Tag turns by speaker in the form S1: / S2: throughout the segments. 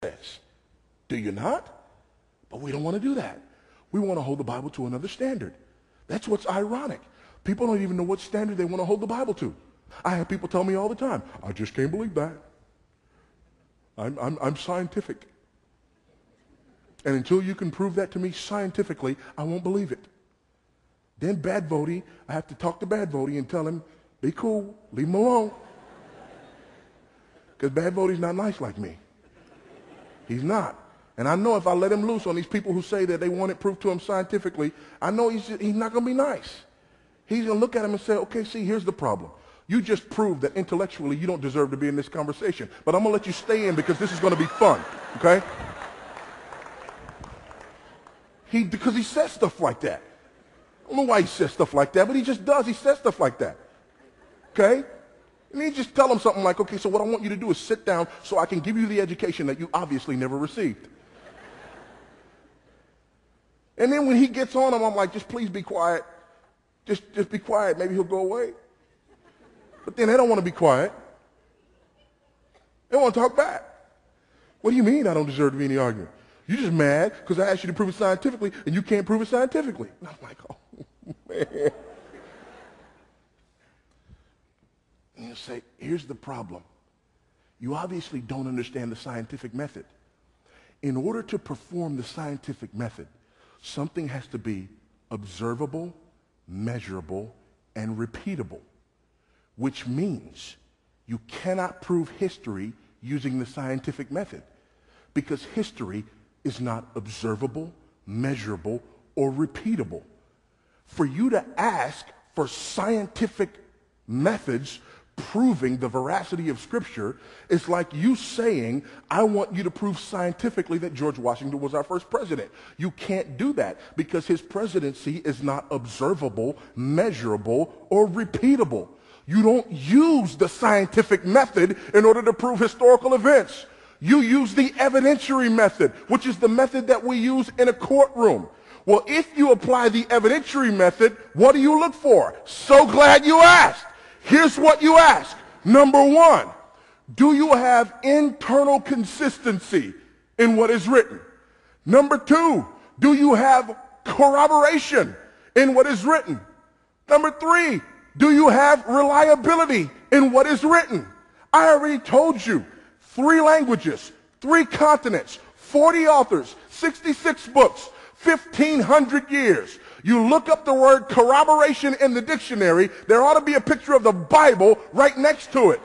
S1: says. Do you not? But we don't want to do that. We want to hold the Bible to another standard. That's what's ironic. People don't even know what standard they want to hold the Bible to. I have people tell me all the time, I just can't believe that. I'm scientific. And until you can prove that to me scientifically, I won't believe it. Then Bad Voddie, I have to talk to Bad Voddie and tell him, be cool, leave him alone. Because Bad Voddie's not nice like me. He's not. And I know if I let him loose on these people who say that they want it proved to him scientifically, I know he's not going to be nice. He's going to look at him and say, okay, see, here's the problem. You just proved that intellectually you don't deserve to be in this conversation. But I'm going to let you stay in because this is going to be fun, okay? Because he says stuff like that. I don't know why he says stuff like that, but he just does. He says stuff like that, okay? And you just tell him something like, okay, so what I want you to do is sit down so I can give you the education that you obviously never received. And then when he gets on him, I'm like, just please be quiet. Just be quiet. Maybe he'll go away. But then they don't want to be quiet. They want to talk back. What do you mean I don't deserve to be in the argument? You're just mad because I asked you to prove it scientifically and you can't prove it scientifically. And I'm like, oh, man. And you say, here's the problem. You obviously don't understand the scientific method. In order to perform the scientific method, something has to be observable, measurable, and repeatable, which means you cannot prove history using the scientific method because history is not observable, measurable, or repeatable. For you to ask for scientific methods proving the veracity of Scripture is like you saying, I want you to prove scientifically that George Washington was our first president. You can't do that because his presidency is not observable, measurable, or repeatable. You don't use the scientific method in order to prove historical events. You use the evidentiary method, which is the method that we use in a courtroom. Well, if you apply the evidentiary method, what do you look for? So glad you asked. Here's what you ask. Number one, do you have internal consistency in what is written? Number two, do you have corroboration in what is written? Number three, do you have reliability in what is written? I already told you 3 languages, 3 continents, 40 authors, 66 books, 1,500 years. You look up the word corroboration in the dictionary, there ought to be a picture of the Bible right next to it.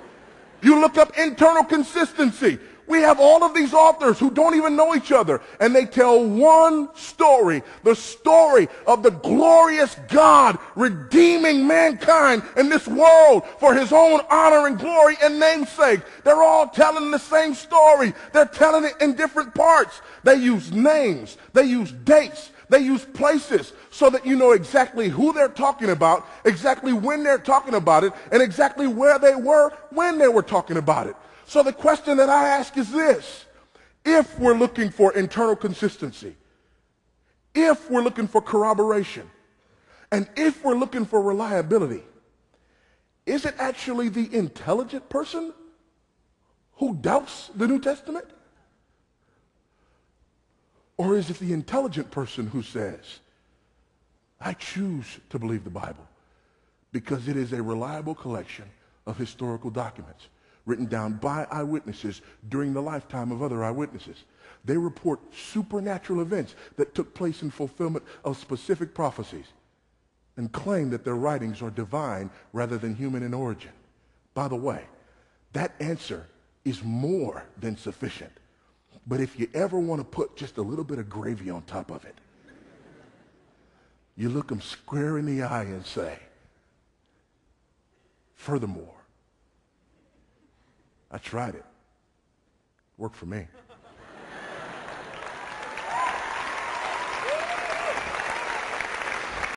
S1: You look up internal consistency. We have all of these authors who don't even know each other, and they tell one story, the story of the glorious God redeeming mankind in this world for his own honor and glory and namesake. They're all telling the same story. They're telling it in different parts. They use names. They use dates. They use places so that you know exactly who they're talking about, exactly when they're talking about it, and exactly where they were when they were talking about it. So the question that I ask is this: if we're looking for internal consistency, if we're looking for corroboration, and if we're looking for reliability, is it actually the intelligent person who doubts the New Testament? Or is it the intelligent person who says, I choose to believe the Bible because it is a reliable collection of historical documents written down by eyewitnesses during the lifetime of other eyewitnesses. They report supernatural events that took place in fulfillment of specific prophecies and claim that their writings are divine rather than human in origin. By the way, that answer is more than sufficient. But if you ever want to put just a little bit of gravy on top of it, you look them square in the eye and say, furthermore, I tried it. Worked for me.